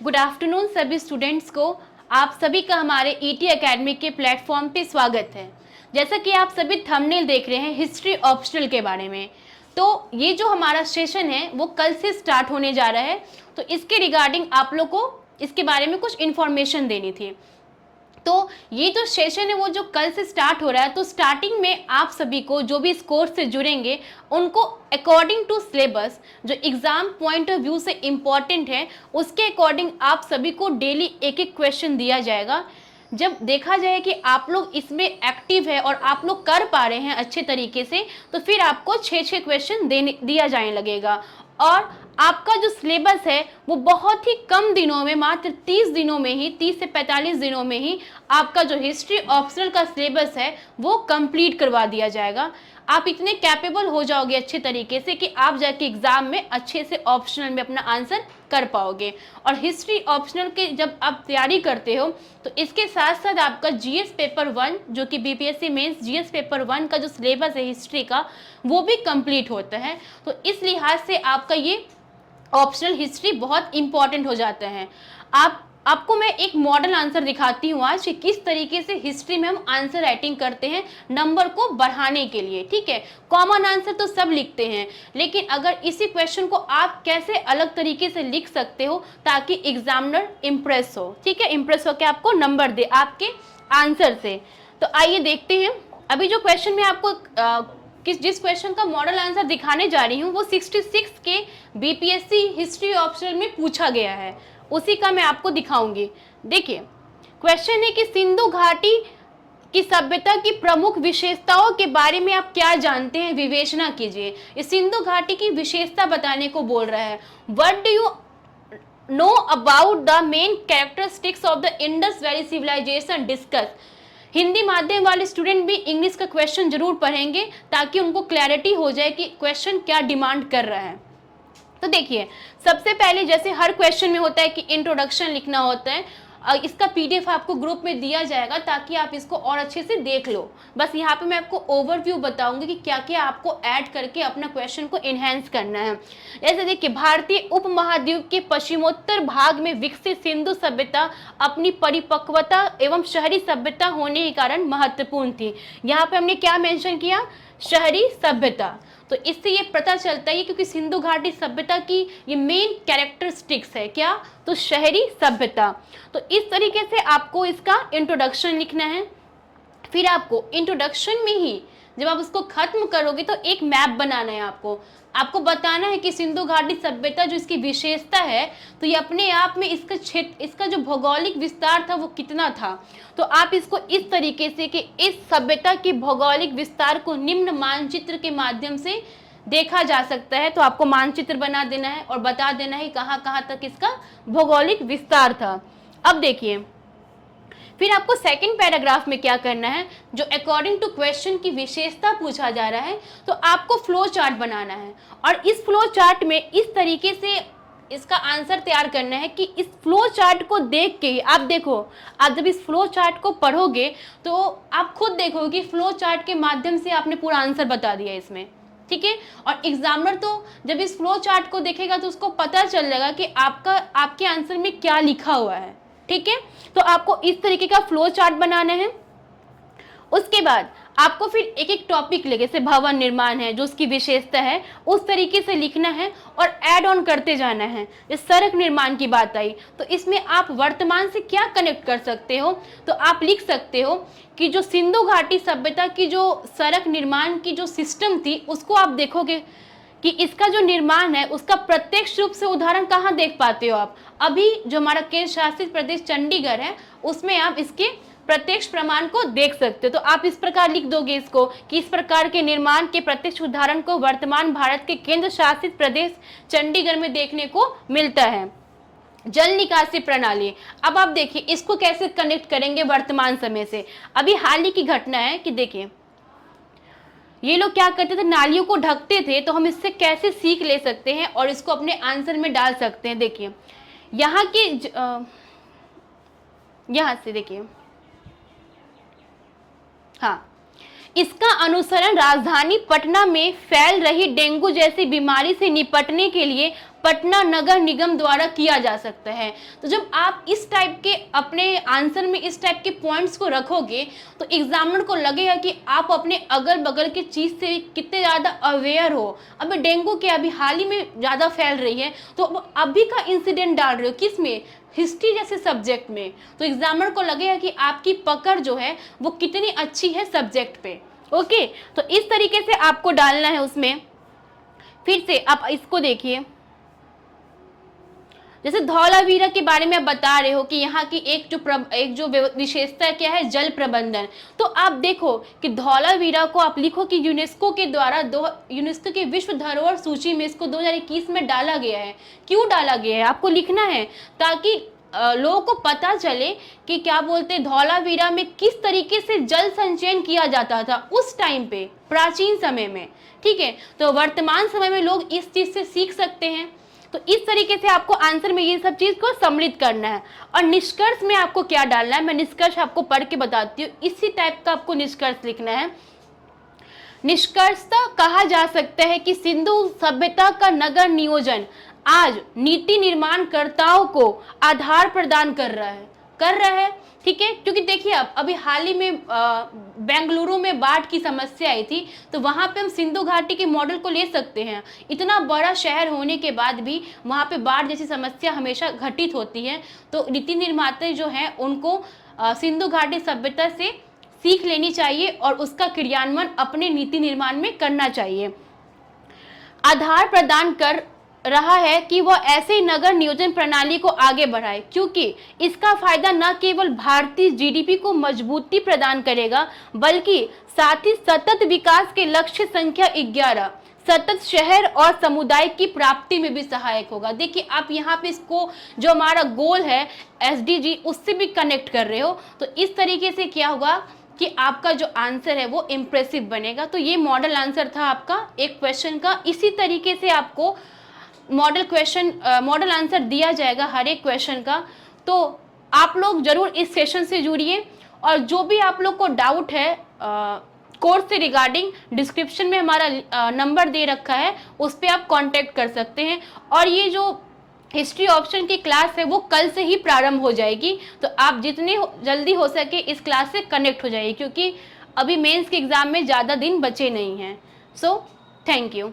Good afternoon सभी students को। आप सभी का हमारे ईटी एकेडमी के प्लेटफॉर्म पे स्वागत है। जैसा कि आप सभी थंबनेल देख रहे हैं हिस्ट्री ऑप्शनल के बारे में, तो ये जो हमारा सेशन है वो कल से स्टार्ट होने जा रहा है। तो इसके रिगार्डिंग आप लोग को इसके बारे में कुछ इन्फॉर्मेशन देनी थी। तो ये जो सेशन है वो जो कल से स्टार्ट हो रहा है, तो स्टार्टिंग में आप सभी को जो भी इस कोर्स से जुड़ेंगे उनको अकॉर्डिंग टू सिलेबस जो एग्जाम पॉइंट ऑफ व्यू से इम्पॉर्टेंट है उसके अकॉर्डिंग आप सभी को डेली एक एक क्वेश्चन दिया जाएगा। जब देखा जाए कि आप लोग इसमें एक्टिव है और आप लोग कर पा रहे हैं अच्छे तरीके से, तो फिर आपको 6 क्वेश्चन दिया जाने लगेगा। और आपका जो सिलेबस है वो बहुत ही कम दिनों में, मात्र 30 दिनों में ही, 30 से 45 दिनों में ही आपका जो हिस्ट्री ऑप्शनल का सिलेबस है वो कंप्लीट करवा दिया जाएगा। आप इतने कैपेबल हो जाओगे अच्छे तरीके से कि आप जाके एग्जाम में अच्छे से ऑप्शनल में अपना आंसर कर पाओगे। और हिस्ट्री ऑप्शनल के जब आप तैयारी करते हो तो इसके साथ साथ आपका जीएस पेपर 1 जो कि बीपीएससी मेंस जीएस पेपर 1 का जो सिलेबस है हिस्ट्री का वो भी कंप्लीट होता है। तो इस लिहाज से आपका ये ऑप्शनल हिस्ट्री बहुत इंपॉर्टेंट हो जाता है। आपको मैं एक मॉडल आंसर दिखाती हूँ आज कि किस तरीके से हिस्ट्री में हम आंसर राइटिंग करते हैं नंबर को बढ़ाने के लिए। ठीक है, कॉमन आंसर तो सब लिखते हैं, लेकिन अगर इसी क्वेश्चन को आप कैसे अलग तरीके से लिख सकते हो ताकि एग्जामिनर इम्प्रेस हो। ठीक है, इम्प्रेस हो के आपको नंबर दे आपके आंसर से। तो आइए देखते हैं। अभी जो क्वेश्चन में आपको जिस क्वेश्चन का मॉडल आंसर दिखाने जा रही हूँ वो 66 के बीपीएससी हिस्ट्री ऑप्शनल में पूछा गया है, उसी का मैं आपको दिखाऊंगी। देखिए, क्वेश्चन है कि सिंधु घाटी की सभ्यता की प्रमुख विशेषताओं के बारे में आप क्या जानते हैं, विवेचना कीजिए। इस सिंधु घाटी की विशेषता बताने को बोल रहा है। What do you know about the main characteristics of the Indus valley civilization discuss. Hindi माध्यम वाले स्टूडेंट भी इंग्लिश का क्वेश्चन जरूर पढ़ेंगे ताकि उनको क्लैरिटी हो जाए कि क्वेश्चन क्या डिमांड कर रहा है। तो देखिए, सबसे पहले जैसे हर क्वेश्चन में होता है कि इंट्रोडक्शन लिखना होता है। इसका पीडीएफ आपको ग्रुप में दिया जाएगा ताकि आप इसको और अच्छे से देख लो। बस यहाँ पे मैं आपको ओवरव्यू बताऊंगी कि क्या क्या आपको ऐड करके अपना क्वेश्चन को इन्हेंस करना है। जैसे देखिए, भारतीय उपमहाद्वीप के पश्चिमोत्तर भाग में विकसित सिंधु सभ्यता अपनी परिपक्वता एवं शहरी सभ्यता होने के कारण महत्वपूर्ण थी। यहाँ पे हमने क्या मेंशन किया, शहरी सभ्यता। तो इससे ये पता चलता है क्योंकि सिंधु घाटी सभ्यता की ये मेन कैरेक्टरिस्टिक्स है क्या, तो शहरी सभ्यता। तो इस तरीके से आपको इसका इंट्रोडक्शन लिखना है। फिर आपको इंट्रोडक्शन में ही जब आप उसको खत्म करोगे तो एक मैप बनाना है। आपको बताना है कि सिंधु घाटी सभ्यता जो इसकी विशेषता है तो ये अपने आप में इसका क्षेत्र, इसका जो भौगोलिक विस्तार था वो कितना था। तो आप इसको इस तरीके से कि इस सभ्यता की भौगोलिक विस्तार को निम्न मानचित्र के माध्यम से देखा जा सकता है। तो आपको मानचित्र बना देना है और बता देना है कहाँ कहाँ तक इसका भौगोलिक विस्तार था। अब देखिए, फिर आपको सेकंड पैराग्राफ में क्या करना है, जो अकॉर्डिंग टू क्वेश्चन की विशेषता पूछा जा रहा है तो आपको फ्लो चार्ट बनाना है। और इस फ्लो चार्ट में इस तरीके से इसका आंसर तैयार करना है कि इस फ्लो चार्ट को देख के आप देखो, आप जब इस फ्लो चार्ट को पढ़ोगे तो आप खुद देखोगे कि फ्लो चार्ट के माध्यम से आपने पूरा आंसर बता दिया इसमें। ठीक है, और एग्जामिनर तो जब इस फ्लो चार्ट को देखेगा तो उसको पता चल जाएगा कि आपके आंसर में क्या लिखा हुआ है। ठीक है, तो आपको इस तरीके का फ्लो चार्ट बनाना है। उसके बाद आपको फिर एक एक टॉपिक लेके, जैसे भवन निर्माण है जो उसकी विशेषता है उस तरीके से लिखना है और ऐड ऑन करते जाना है। इस सड़क निर्माण की बात आई तो इसमें आप वर्तमान से क्या कनेक्ट कर सकते हो, तो आप लिख सकते हो कि जो सिंधु घाटी सभ्यता की जो सड़क निर्माण की जो सिस्टम थी उसको आप देखोगे कि इसका जो निर्माण है उसका प्रत्यक्ष रूप से उदाहरण कहाँ देख पाते हो आप। अभी जो हमारा केंद्र शासित प्रदेश चंडीगढ़ है उसमें आप इसके प्रत्यक्ष प्रमाण को देख सकते हो। तो आप इस प्रकार लिख दोगे इसको कि इस प्रकार के निर्माण के प्रत्यक्ष उदाहरण को वर्तमान भारत के केंद्र शासित प्रदेश चंडीगढ़ में देखने को मिलता है। जल निकासी प्रणाली, अब आप देखिए इसको कैसे कनेक्ट करेंगे वर्तमान समय से। अभी हाल ही की घटना है कि देखिए ये लोग क्या करते थे, नालियों को ढकते थे, तो हम इससे कैसे सीख ले सकते हैं और इसको अपने आंसर में डाल सकते हैं। देखिए यहाँ की यहाँ से देखिए, हाँ, इसका अनुसरण राजधानी पटना में फैल रही डेंगू जैसी बीमारी से निपटने के लिए पटना नगर निगम द्वारा किया जा सकता है। तो जब आप इस टाइप के अपने आंसर में इस टाइप के पॉइंट्स को रखोगे तो एग्जामिनर को लगेगा कि आप अपने अगल बगल की चीज़ से कितने ज़्यादा अवेयर हो। अभी डेंगू के अभी हाल ही में ज़्यादा फैल रही है, तो अभी का इंसिडेंट डाल रहे हो किस में, हिस्ट्री जैसे सब्जेक्ट में, तो एग्जामिनर को लगेगा कि आपकी पकड़ जो है वो कितनी अच्छी है सब्जेक्ट पे। ओके, तो इस तरीके से आपको डालना है उसमें। फिर से आप इसको देखिए, जैसे धौलावीरा के बारे में आप बता रहे हो कि यहाँ की एक जो विशेषता क्या है, जल प्रबंधन। तो आप देखो कि धौलावीरा को आप लिखो कि यूनेस्को के द्वारा यूनेस्को के विश्व धरोहर सूची में इसको 2021 में डाला गया है। क्यों डाला गया है आपको लिखना है, ताकि लोगों को पता चले कि क्या बोलते हैं धौलावीरा में किस तरीके से जल संचयन किया जाता था उस टाइम पे, प्राचीन समय में। ठीक है, तो वर्तमान समय में लोग इस चीज से सीख सकते हैं। तो इस तरीके से आपको आंसर में ये सब चीज को सम्मिलित करना है। और निष्कर्ष में आपको क्या डालना है, मैं निष्कर्ष आपको पढ़ के बताती हूँ। इसी टाइप का आपको निष्कर्ष लिखना है। निष्कर्षतः कहा जा सकता है कि सिंधु सभ्यता का नगर नियोजन आज नीति निर्माणकर्ताओं को आधार प्रदान कर रहा है। ठीक है, क्योंकि देखिए अब अभी हाल ही में बेंगलुरु में बाढ़ की समस्या आई थी, तो वहां पे हम सिंधु घाटी के मॉडल को ले सकते हैं। इतना बड़ा शहर होने के बाद भी वहां पे बाढ़ जैसी समस्या हमेशा घटित होती है। तो नीति निर्माता जो हैं उनको सिंधु घाटी सभ्यता से सीख लेनी चाहिए और उसका क्रियान्वयन अपने नीति निर्माण में करना चाहिए। आधार प्रदान कर रहा है कि वह ऐसे नगर नियोजन प्रणाली को आगे बढ़ाए, क्योंकि इसका फायदा न केवल भारतीय जीडीपी को मजबूती प्रदान करेगा बल्कि साथ ही सतत विकास के लक्ष्य संख्या 11 सतत शहर और समुदाय की प्राप्ति में भी सहायक होगा। देखिए आप यहाँ पे इसको जो हमारा गोल है एसडीजी उससे भी कनेक्ट कर रहे हो, तो इस तरीके से क्या होगा कि आपका जो आंसर है वो इम्प्रेसिव बनेगा। तो ये मॉडल आंसर था आपका एक क्वेश्चन का। इसी तरीके से आपको मॉडल आंसर दिया जाएगा हर एक क्वेश्चन का। तो आप लोग जरूर इस सेशन से जुड़िए और जो भी आप लोग को डाउट है कोर्स से रिगार्डिंग, डिस्क्रिप्शन में हमारा नंबर दे रखा है, उस पर आप कांटेक्ट कर सकते हैं। और ये जो हिस्ट्री ऑप्शन की क्लास है वो कल से ही प्रारंभ हो जाएगी, तो आप जितनी जल्दी हो सके इस क्लास से कनेक्ट हो जाइए, क्योंकि अभी मेंस के एग्जाम में ज़्यादा दिन बचे नहीं हैं। So thank you.